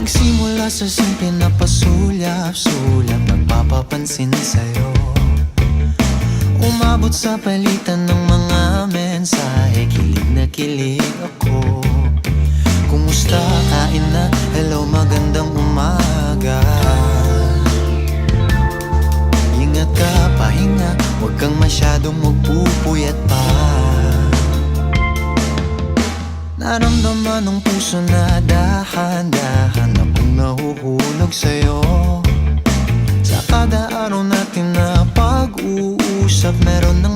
Nagsimula sa simple na pasulyap-sulyap, nagpapapansin sa'yo. Umabot sa palitan ng mga mensahe, kilig na kilig ako. Kumusta, kain na, hello, magandang umaga. Ingat ka, pahinga, huwag kang masyadong magpupuyat pa. Naramdaman ng puso na dahan-dahan akong nahuhulog sa'yo. Sa kada araw natin na pag-uusap, meron ng